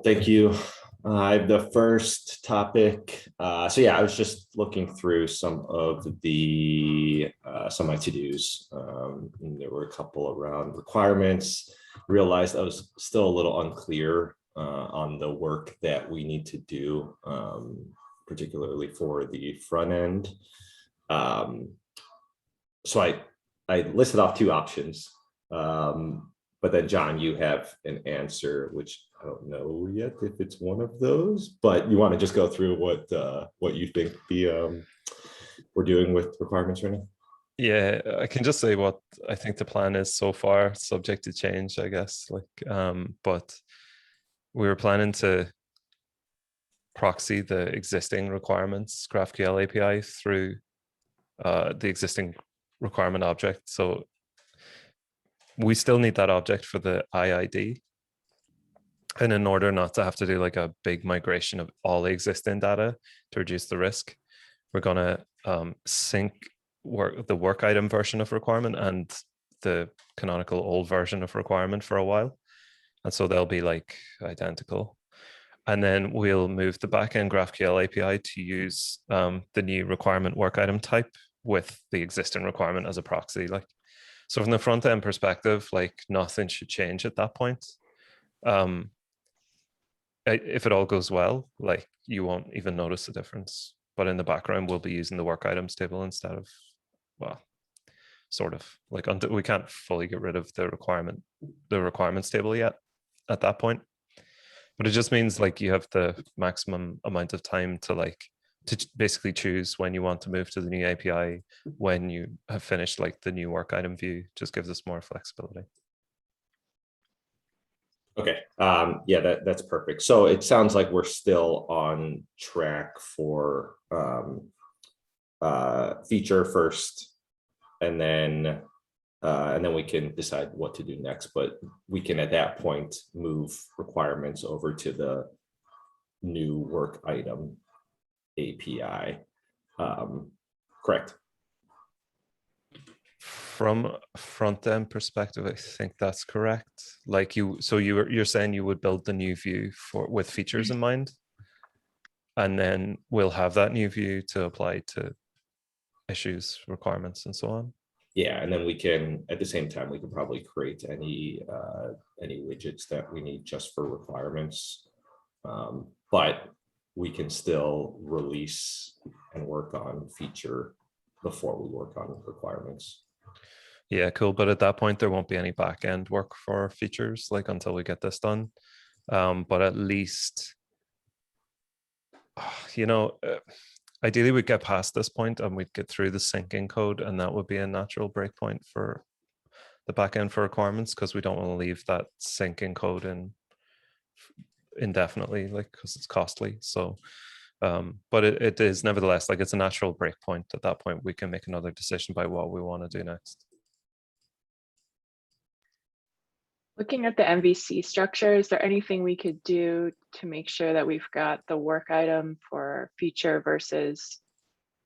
Thank you. I have the first topic. So yeah, I was just looking through some of my to-dos. And there were a couple around requirements. Realized I was still a little unclear on the work that we need to do, particularly for the front end. So I listed off two options. But then John, you have an answer, which I don't know yet if it's one of those, but you want to just go through what you think we're doing with requirements right now? Yeah, I can just say what I think the plan is so far, subject to change, I guess. But we were planning to proxy the existing requirements GraphQL API through the existing requirement object. So we still need that object for the IID. And in order not to have to do like a big migration of all the existing data to reduce the risk, we're going to sync the work item version of requirement and the canonical old version of requirement for a while. And so they'll be like identical. And then we'll move the backend GraphQL API to use the new requirement work item type with the existing requirement as a proxy. So from the front end perspective, like nothing should change at that point. If it all goes well, like you won't even notice the difference. But in the background, we'll be using the work items table instead of, well, sort of like until we can't fully get rid of the requirements table yet at that point. But it just means like you have the maximum amount of time to basically choose when you want to move to the new API when you have finished like the new work item view. Just gives us more flexibility. Okay, yeah, that's perfect. So it sounds like we're still on track for feature first, and then we can decide what to do next. But we can at that point move requirements over to the new work item API. Correct. From a front end perspective, I think that's correct. So you're saying you would build the new view with features in mind, and then we'll have that new view to apply to issues, requirements, and so on. Yeah, and then we can at the same time we can probably create any widgets that we need just for requirements, but we can still release and work on feature before we work on requirements. Yeah, cool. But at that point, there won't be any back-end work for features until we get this done. But at least, ideally we'd get past this point and we'd get through the syncing code, and that would be a natural breakpoint for the backend for requirements, because we don't want to leave that syncing code in indefinitely, because it's costly. So, but it is nevertheless it's a natural breakpoint. At that point, we can make another decision about what we want to do next. Looking at the MVC structure, is there anything we could do to make sure that we've got the work item for feature versus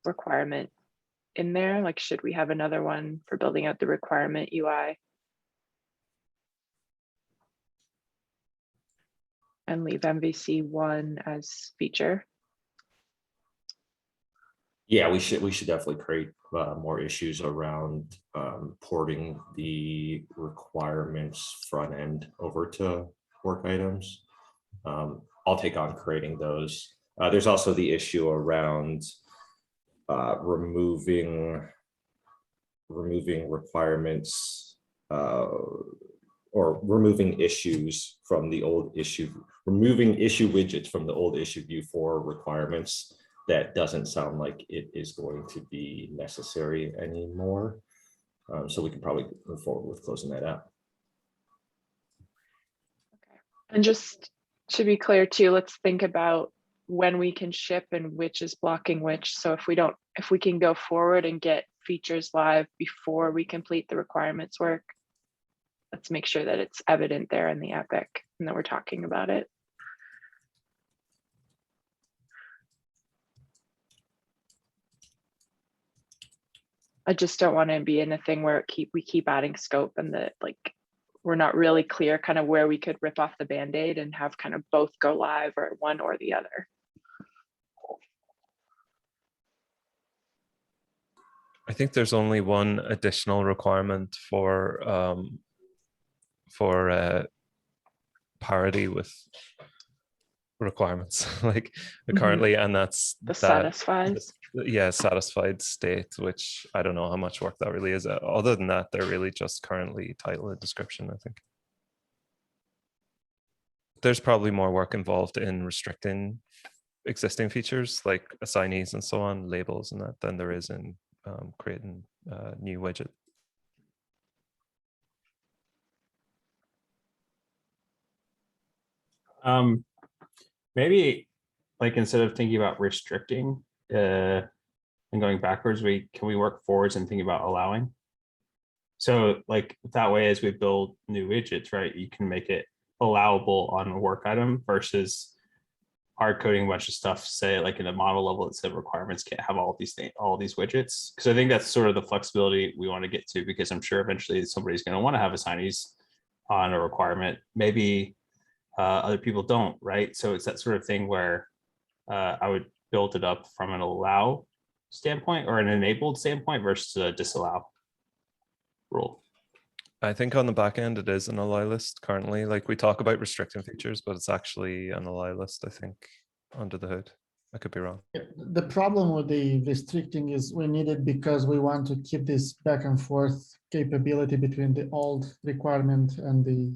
requirement in there? Like, should we have another one for building out the requirement UI? And leave MVC 1 as feature? Yeah, we should definitely create more issues around porting the requirements front end over to work items. I'll take on creating those. There's also the issue around removing requirements or removing issues from the old issue, removing issue widgets from the old issue view for requirements. That doesn't sound like it is going to be necessary anymore. So we can probably move forward with closing that out. Okay. And just to be clear too, let's think about when we can ship and which is blocking which. So if we can go forward and get features live before we complete the requirements work, let's make sure that it's evident there in the epic and that we're talking about it. I just don't want to be in a thing where we keep adding scope and that we're not really clear kind of where we could rip off the Band-Aid and have kind of both go live, or one or the other. I think there's only one additional requirement for parity with requirements like currently, and that's The that satisfies. yeah, satisfied state, which I don't know how much work that really is. Other than that, they're really just currently title and description. I think there's probably more work involved in restricting existing features like assignees and so on, labels and that, than there is in creating a new widget. Maybe like instead of thinking about restricting and going backwards, can we work forwards and think about allowing? So like that way, as we build new widgets, right, you can make it allowable on a work item versus hard coding a bunch of stuff, say like in a model level that said requirements can't have all these things, all these widgets. Because I think that's sort of the flexibility we want to get to, because I'm sure eventually somebody's going to want to have assignees on a requirement. Maybe other people don't, right? So it's that sort of thing where I would build it up from an allow standpoint or an enabled standpoint versus a disallow rule. I think on the back end, it is an allow list currently. Like we talk about restricting features, but it's actually an allow list, I think, under the hood. I could be wrong. The problem with the restricting is we need it because we want to keep this back and forth capability between the old requirement and the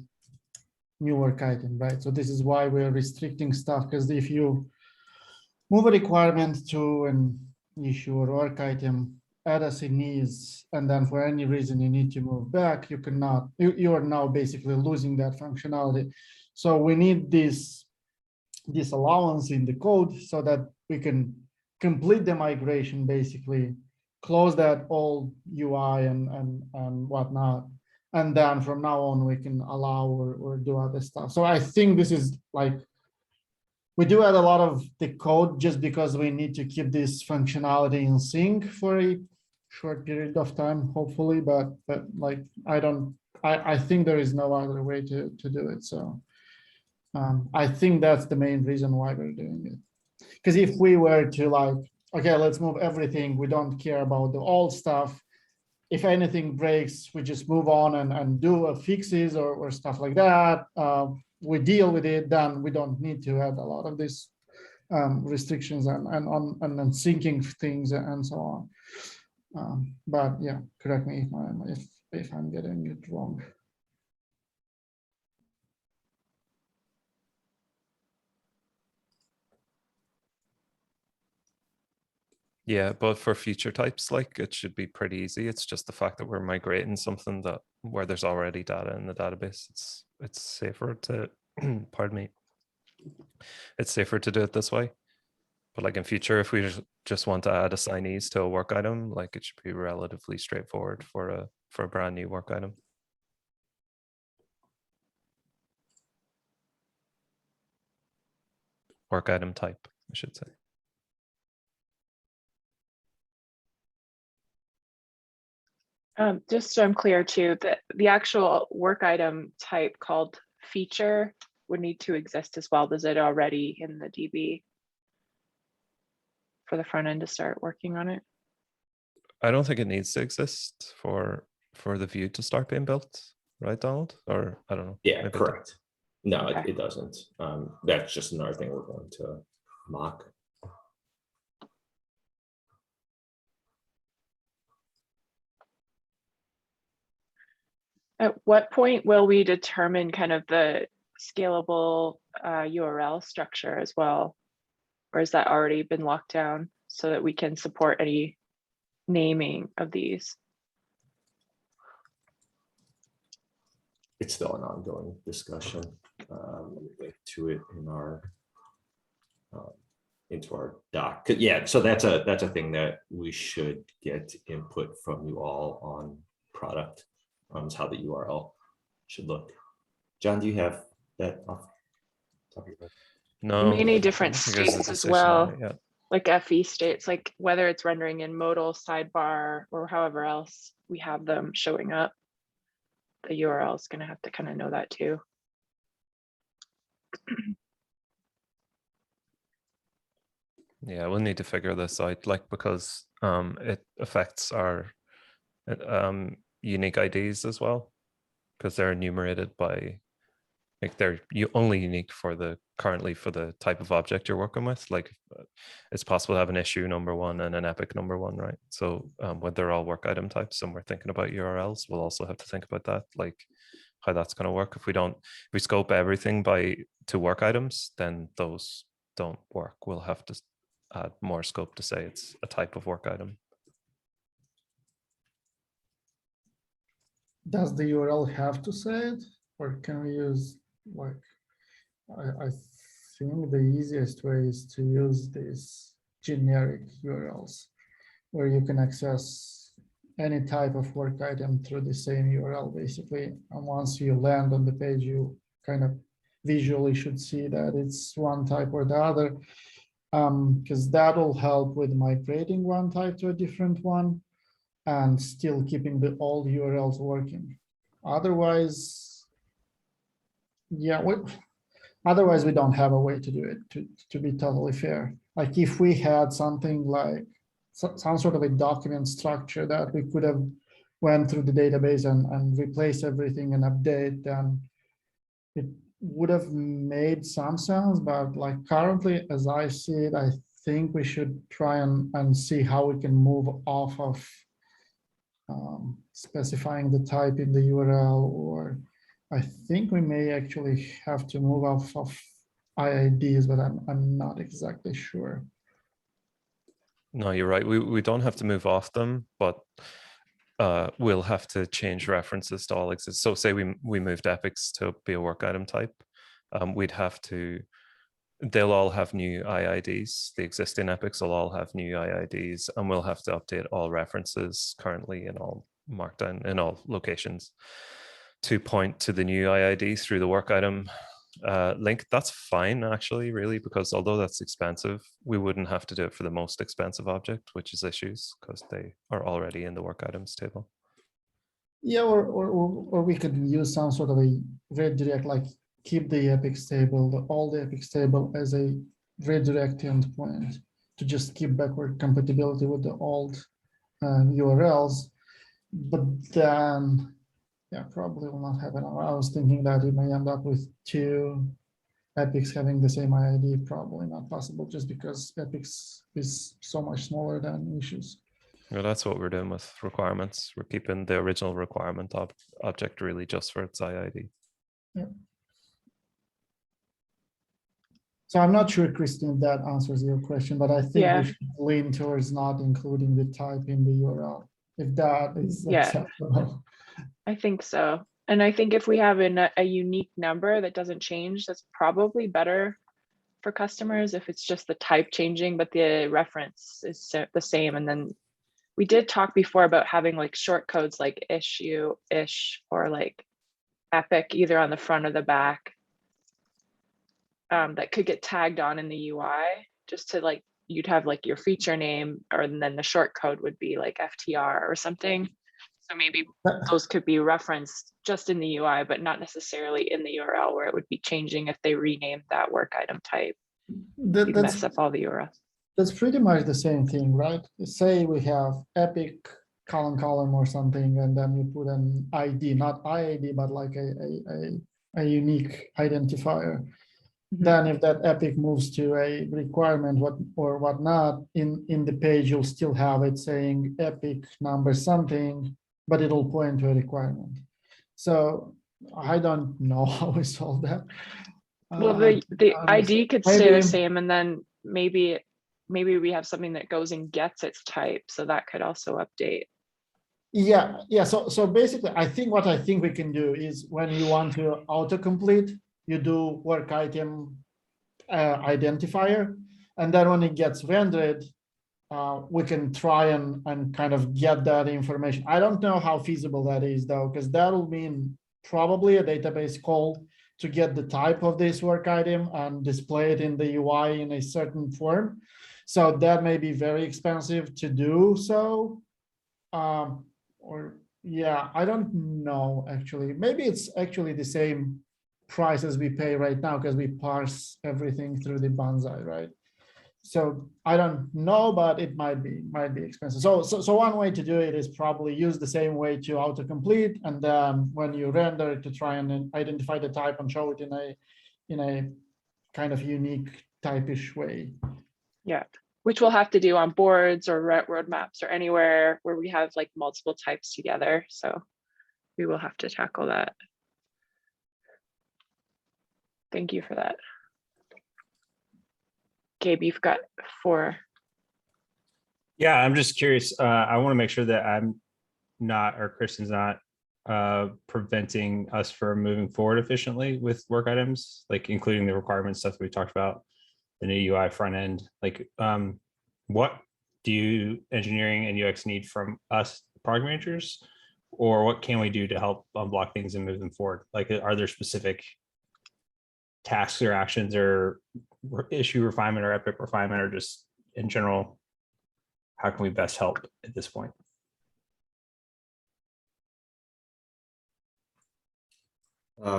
new work item, right? So this is why we're restricting stuff, because if you move a requirement to an issue or work item, add assignees, and then for any reason you need to move back, you cannot, you are now basically losing that functionality. So we need this allowance in the code so that we can complete the migration, basically close that old UI and whatnot. And then from now on, we can allow or do other stuff. So I think this is like, we do add a lot of the code just because we need to keep this functionality in sync for a short period of time, hopefully, but like, I think there is no other way to do it. So I think that's the main reason why we're doing it. Because if we were to like, okay, let's move everything, we don't care about the old stuff. If anything breaks, we just move on and do fixes or stuff like that. We deal with it, then we don't need to add a lot of these restrictions and syncing things and so on. But yeah, correct me if I'm getting it wrong. Yeah, but for feature types, like it should be pretty easy. It's just the fact that we're migrating something that where there's already data in the database. It's safer to, pardon me, it's safer to do it this way. But like in future, if we just want to add assignees to a work item, like it should be relatively straightforward for a brand new work item. Work item type, I should say. Just so I'm clear too, that the actual work item type called feature would need to exist as well. Does it already in the DB for the front end to start working on it? I don't think it needs to exist for the view to start being built, right, Donald? Or I don't know. Yeah, correct. No, Okay. it doesn't. That's just another thing we're going to mock. At what point will we determine kind of the scalable URL structure as well? Or has that already been locked down so that we can support any naming of these? It's still an ongoing discussion. Let me link to it in our into our doc. Yeah, so that's a thing that we should get input from you all on product. Is how the URL should look. John, do you have that off the top of your head? No, Many I different don't think there's a states as decision well. on it yet. Like FE states, like whether it's rendering in modal, sidebar, or however else we have them showing up. the URL is going to have to kind of know that too. Yeah, we'll need to figure this out, like, because it affects our unique IDs as well, because they're enumerated by, like, they're only unique for the currently for the type of object you're working with. Like, it's possible to have an issue number one and an epic number one, right? So when they're all work item types and we're thinking about URLs, we'll also have to think about that, like how that's going to work. If we scope everything to work items, then those don't work. We'll have to add more scope to say it's a type of work item. Does the URL have to say it, or can we use, like, I think the easiest way is to use these generic URLs where you can access any type of work item through the same URL, basically. And once you land on the page, you kind of visually should see that it's one type or the other, because that will help with migrating one type to a different one and still keeping the old URLs working. Otherwise, yeah, otherwise we don't have a way to do it, to be totally fair. Like, if we had something like some sort of a document structure that we could have went through the database and replace everything and update, then it would have made some sense. But like, currently, as I see it, I think we should try and see how we can move off of specifying the type in the URL, or I think we may actually have to move off of IIDs, but I'm not exactly sure. No, you're right. We don't have to move off them, but we'll have to change references to all exist. So say we moved epics to be a work item type, we'd have to, they'll all have new IIDs. The existing epics will all have new IIDs, and we'll have to update all references currently in all Markdown in all locations to point to the new IID through the work item link. That's fine, actually, really, because although that's expensive, we wouldn't have to do it for the most expensive object, which is issues, because they are already in the work items table. Yeah, or we could use some sort of a redirect, like keep the epics table, all the epics table as a redirect endpoint to just keep backward compatibility with the old URLs. But then, yeah, probably will not happen. I was thinking that we may end up with two epics having the same IID. Probably not possible, just because epics is so much smaller than issues. Well, that's what we're doing with requirements. We're keeping the original requirement object really just for its IID. Yeah. So I'm not sure, Christine, if that answers your question, but I think we should lean towards not including the type in the URL, if that is acceptable. I think so. And I think if we have a unique number that doesn't change, that's probably better for customers if it's just the type changing, but the reference is the same. And then we did talk before about having like short codes like issue, ish, or like epic, either on the front or the back, that could get tagged on in the UI, just to like, you'd have like your feature name, or then the short code would be like FTR or something. So maybe those could be referenced just in the UI, but not necessarily in the URL, where it would be changing if they renamed that work item type. You'd mess up all the URLs. That's pretty much the same thing, right? Say we have epic column or something, and then you put an ID, not IID, but like a unique identifier. Then if that epic moves to a requirement or whatnot, in the page, you'll still have it saying epic number something, but it'll point to a requirement. So I don't know how we solve that. Well, the ID could stay the same, and then maybe we have something that goes and gets its type, so that could also update. Yeah. So basically, I think what we can do is, when you want to autocomplete, you do work item identifier, and then when it gets rendered, we can try and kind of get that information. I don't know how feasible that is, though, because that'll mean probably a database call to get the type of this work item and display it in the UI in a certain form. So that may be very expensive to do so, or Yeah, I don't know, actually. Maybe it's actually the same price as we pay right now because we parse everything through the Banzai, right? So I don't know, but it might be expensive. So one way to do it is probably use the same way to autocomplete, and when you render it, to try and identify the type and show it in a kind of unique type-ish way. Yeah, which we'll have to do on boards or roadmaps or anywhere where we have like multiple types together. So we will have to tackle that. Thank you for that. Gabe, you've got 4. Yeah, I'm just curious. I want to make sure that I'm not, or Kristen's not, preventing us from moving forward efficiently with work items, like including the requirements stuff that we talked about, the new UI front end. Like, what do you engineering and UX need from us product managers, or what can we do to help unblock things and move them forward? Like, are there specific tasks or actions or issue refinement or epic refinement, or just in general, how can we best help at this point?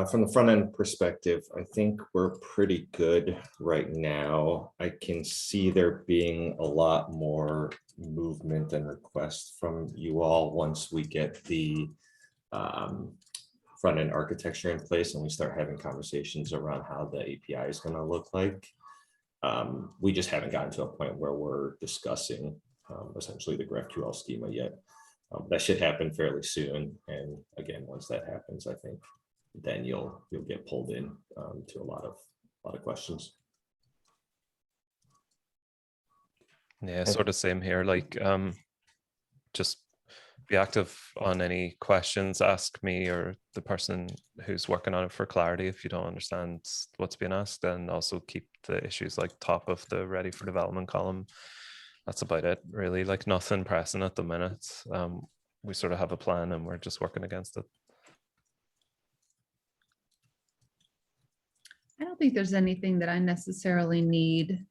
From the front end perspective, I think we're pretty good right now. I can see there being a lot more movement and requests from you all once we get the front end architecture in place and we start having conversations around how the API is going to look like. We just haven't gotten to a point where we're discussing essentially the GraphQL schema yet. That should happen fairly soon. And again, once that happens, I think then you'll get pulled in to a lot of questions. Yeah, sort of same here. Like, just be active on any questions, ask me or the person who's working on it for clarity if you don't understand what's being asked, and also keep the issues like top of the ready for development column. That's about it, really. Like, nothing pressing at the minute. We sort of have a plan and we're just working against it. I don't think there's anything that I necessarily need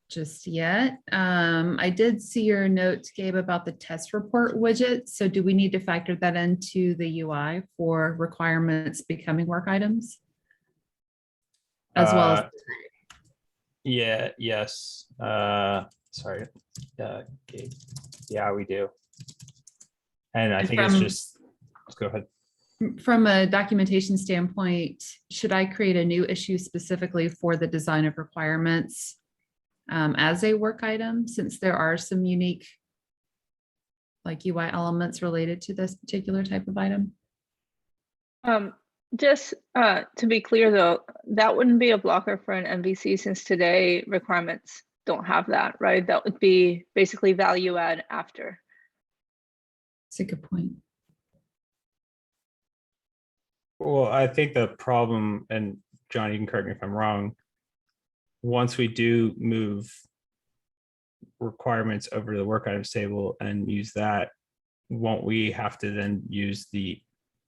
just yet. I did see your notes, Gabe, about the test report widget. So do we need to factor that into the UI for requirements becoming work items? As well as yeah, yes. Sorry, Gabe. Yeah, we do. And I think it's just, go ahead. From a documentation standpoint, should I create a new issue specifically for the design of requirements as a work item, since there are some unique like UI elements related to this particular type of item? Just to be clear though, that wouldn't be a blocker for an MVC, since today requirements don't have that, right? That would be basically value add after. That's a good point. Well, I think the problem, and John, you can correct me if I'm wrong, once we do move requirements over to the work items table and use that, won't we have to then use the,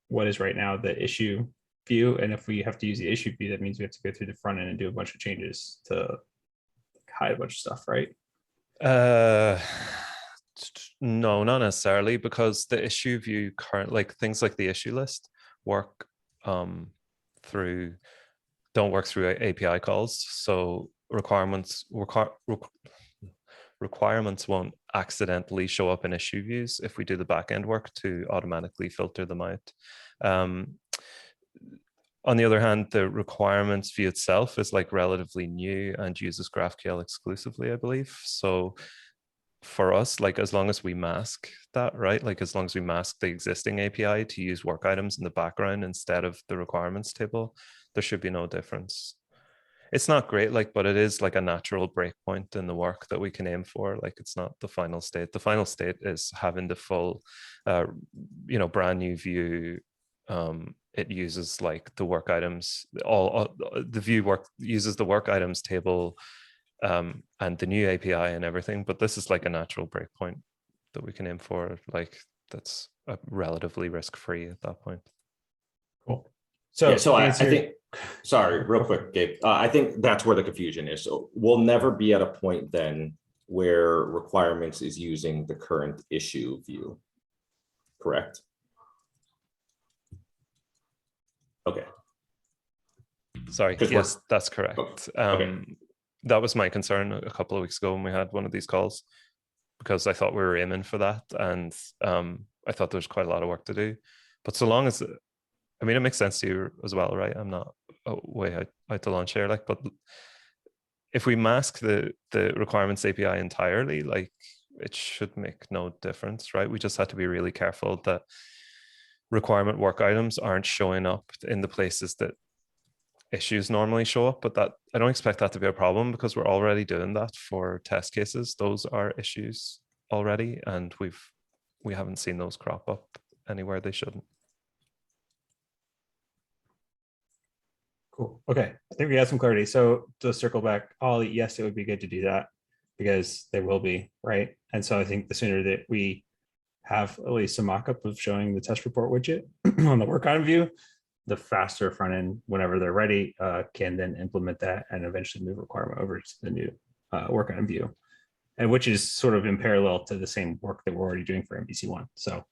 what is right now the issue view? And if we have to use the issue view, that means we have to go through the front end and do a bunch of changes to hide a bunch of stuff, right? No, not necessarily, because the issue view current, like things like the issue list work don't work through API calls. So requirements won't accidentally show up in issue views if we do the backend work to automatically filter them out. On the other hand, the requirements view itself is like relatively new and uses GraphQL exclusively, I believe. So for us, like as long as we mask that, right? Like as long as we mask the existing API to use work items in the background instead of the requirements table, there should be no difference. It's not great, like, but it is like a natural breakpoint in the work that we can aim for. Like it's not the final state. The final state is having the full, brand new view. It uses like the work items, the view work uses the work items table and the new API and everything, but this is like a natural breakpoint that we can aim for. Like that's relatively risk-free at that point. Cool. So, So I think, sorry, real quick, Gabe, I think that's where the confusion is. So we'll never be at a point then where requirements is using the current issue view, correct? Sorry, 'Cause we're- yes, that's correct. That was my concern a couple of weeks ago when we had one of these calls, because I thought we were aiming for that, and I thought there was quite a lot of work to do. But so long as, I mean, it makes sense to you as well, right? I'm not way out to launch here, like, but if we mask the requirements API entirely, like, it should make no difference, right? We just have to be really careful that requirement work items aren't showing up in the places that issues normally show up, but that I don't expect that to be a problem because we're already doing that for test cases. Those are issues already, and we haven't seen those crop up anywhere they shouldn't. Cool. Okay, I think we have some clarity. So to circle back, Ollie, yes, it would be good to do that because there will be, right? And so I think the sooner that we have at least a mock-up of showing the test report widget on the work item view, the faster front end, whenever they're ready, can then implement that and eventually move requirement over to the new work item view, and which is sort of in parallel to the same work that we're already doing for MVC1. So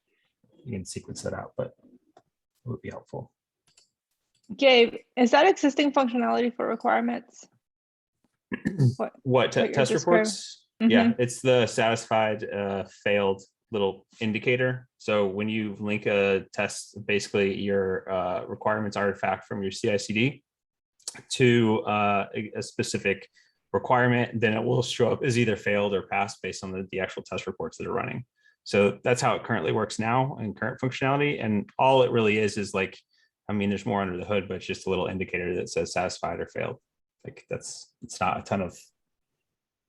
you can sequence that out, but it would be helpful. Gabe, is that existing functionality for requirements? What you're test describing? reports? Yeah, it's the satisfied failed little indicator. So when you link a test, basically your requirements artifact from your CI/CD to a specific requirement, then it will show up as either failed or passed based on the actual test reports that are running. So that's how it currently works now in current functionality. And all it really is like, I mean, there's more under the hood, but it's just a little indicator that says satisfied or failed. Like it's not a ton of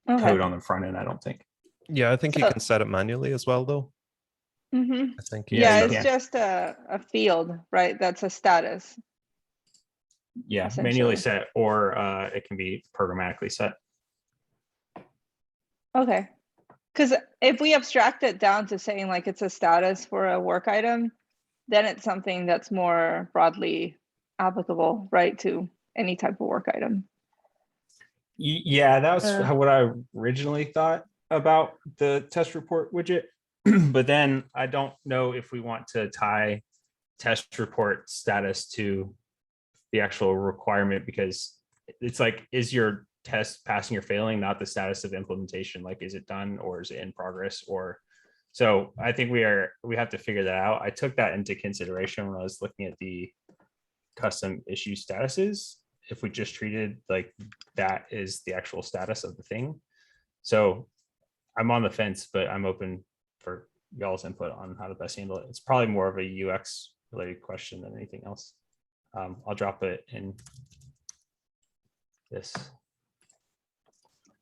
code on the front end, I don't think. Yeah, I think you can set it manually as well, though. I think Yeah, you it's can. just a field, right? That's a status. Yeah, manually set, or it can be programmatically set. Okay. Because if we abstract it down to saying like it's a status for a work item, then it's something that's more broadly applicable, right, to any type of work item. Yeah, that was what I originally thought about the test report widget. But then I don't know if we want to tie test report status to the actual requirement, because it's like, is your test passing or failing, not the status of implementation? Like, is it done or is it in progress? Or so I think we have to figure that out. I took that into consideration when I was looking at the custom issue statuses. If we just treated like that is the actual status of the thing. So I'm on the fence, but I'm open for y'all's input on how to best handle it. It's probably more of a UX related question than anything else. I'll drop it in this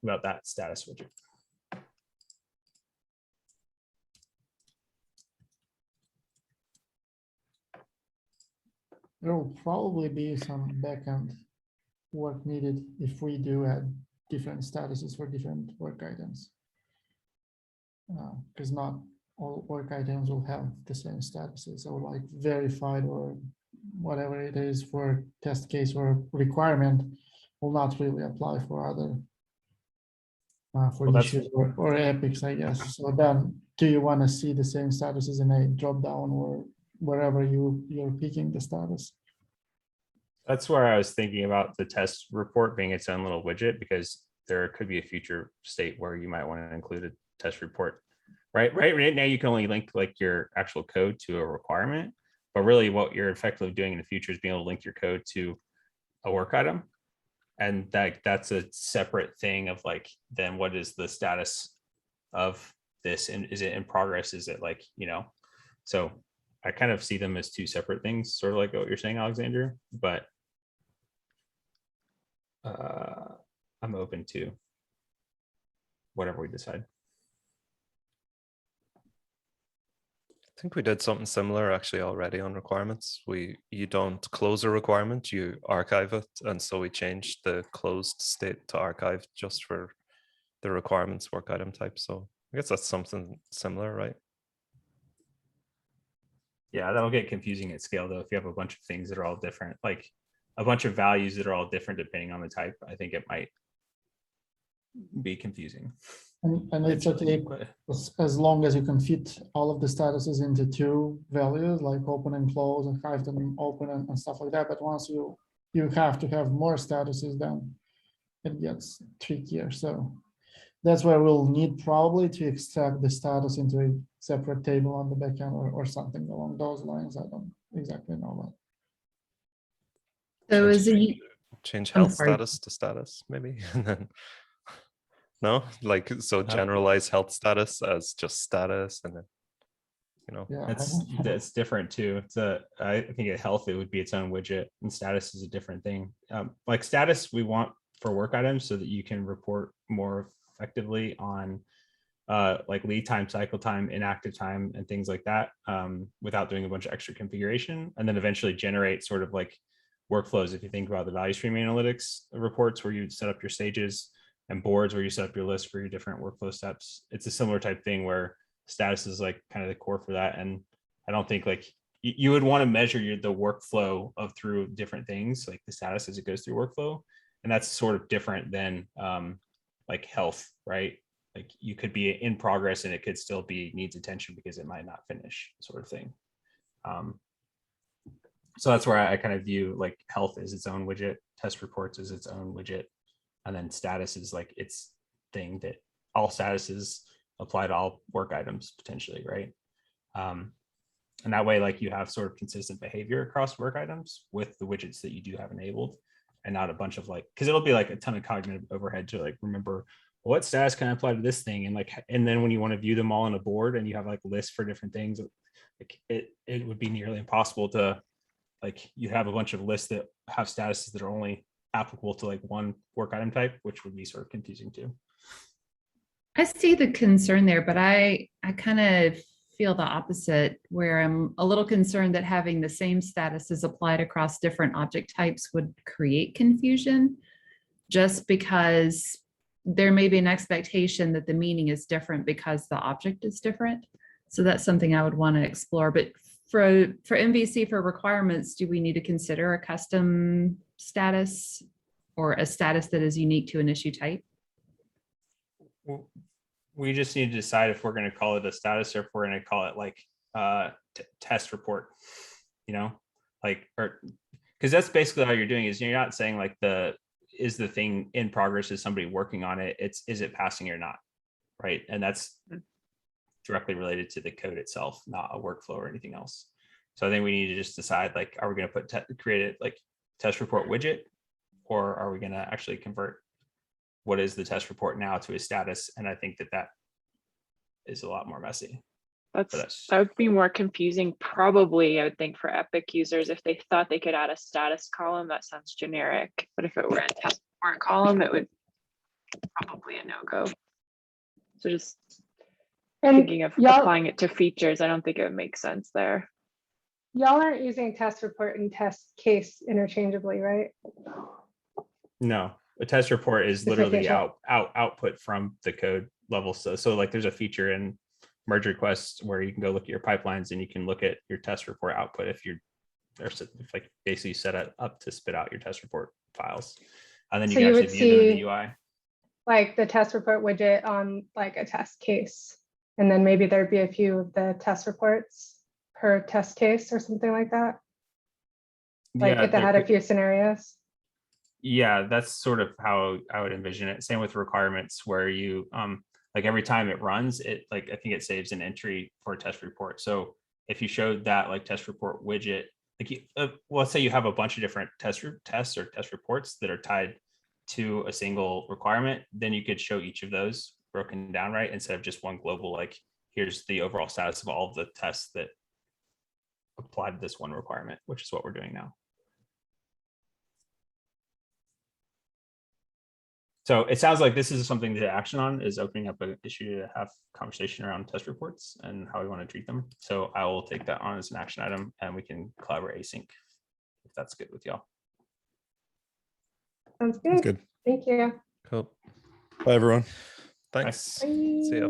about that status widget. There will probably be some backend work needed if we do add different statuses for different work items. Because not all work items will have the same statuses, or like verified or whatever it is for test case or requirement will not really apply for other for issues or epics, I guess. So then do you want to see the same statuses in a drop down or wherever you're picking the status? That's where I was thinking about the test report being its own little widget, because there could be a future state where you might want to include a test report. Right now you can only link like your actual code to a requirement, but really what you're effectively doing in the future is being able to link your code to a work item. And that's a separate thing of like, then what is the status of this? And is it in progress? Is it like, so I kind of see them as two separate things, sort of like what you're saying, Alexander, but I'm open to whatever we decide. I think we did something similar actually already on requirements. You don't close a requirement, you archive it. And so we changed the closed state to archive just for the requirements work item type. So I guess that's something similar, right? Yeah, that'll get confusing at scale though. If you have a bunch of things that are all different, like a bunch of values that are all different depending on the type, I think it might be confusing. And it's okay as long as you can fit all of the statuses into two values, like open and close and hide and open and stuff like that. But once you you have to have more statuses, then it gets trickier. So that's where we'll need probably to extract the status into a separate table on the backend or something along those lines. I don't exactly know So is it, Change I'm health sorry. status to status, maybe, and then no, like so Uh, generalize health status as just status, and then that. Yeah, I That's don't- that's different too. I think at health it would be its own widget, and status is a different thing. Like status we want for work items so that you can report more effectively on like lead time, cycle time, inactive time, and things like that, without doing a bunch of extra configuration, and then eventually generate sort of like workflows. If you think about the value stream analytics reports where you set up your stages, and boards where you set up your list for your different workflow steps, it's a similar type thing where status is like kind of the core for that. And I don't think like you would want to measure the workflow of through different things, like the status as it goes through workflow. And that's sort of different than like health, right? Like you could be in progress and it could still be needs attention because it might not finish, sort of thing. So that's where I kind of view like health as its own widget, test reports as its own widget, and then status is like its thing that all statuses apply to all work items potentially, right? And that way, like you have sort of consistent behavior across work items with the widgets that you do have enabled, and not a bunch of like, because it'll be like a ton of cognitive overhead to like remember what status can I apply to this thing, and like, and then when you want to view them all on a board and you have like lists for different things, like it would be nearly impossible to like you have a bunch of lists that have statuses that are only applicable to like one work item type, which would be sort of confusing too. I see the concern there, but I kind of feel the opposite, where I'm a little concerned that having the same statuses applied across different object types would create confusion, just because there may be an expectation that the meaning is different because the object is different. So that's something I would want to explore. But for MVC, for requirements, do we need to consider a custom status or a status that is unique to an issue type? We just need to decide if we're going to call it a status or if we're going to call it like test report, you know, like, or because that's basically how you're doing is you're not saying like is the thing in progress, is somebody working on it, is it passing or not, right? And that's directly related to the code itself, not a workflow or anything else. So I think we need to just decide like, are we going to create it like test report widget, or are we going to actually convert what is the test report now to a status? And I think that is a lot more messy. That would be more confusing, probably, I would think, for Epic users if they thought they could add a status column. That sounds generic, but if it were a test report column, it would probably a no-go. So just thinking of applying it to features, I don't think it would make sense there. Y'all aren't using test report and test case interchangeably, right? No, a test report is literally the output from the code level. So like there's a feature in merge requests where you can go look at your pipelines and you can look at your test report output if like basically set it up to spit out your test report files, and then you can actually view them in the UI. Like the test report widget on like a test case, and then maybe there'd be a few of the test reports per test case or something like that. Like if they had a few scenarios. Yeah, that's sort of how I would envision it. Same with requirements, where you like every time it runs, it like I think it saves an entry for a test report. So if you showed that like test report widget, like well, let's say you have a bunch of different tests or test reports that are tied to a single requirement, then you could show each of those broken down, right? Instead of just one global, like here's the overall status of all of the tests that apply to this one requirement, which is what we're doing now. So it sounds like this is something to action on, is opening up an issue to have conversation around test reports and how we want to treat them. So I will take that on as an action item and we can collaborate async if that's good with y'all. Sounds good. That's good. Thank you. Cool. Bye, everyone. Thanks. Bye. See ya.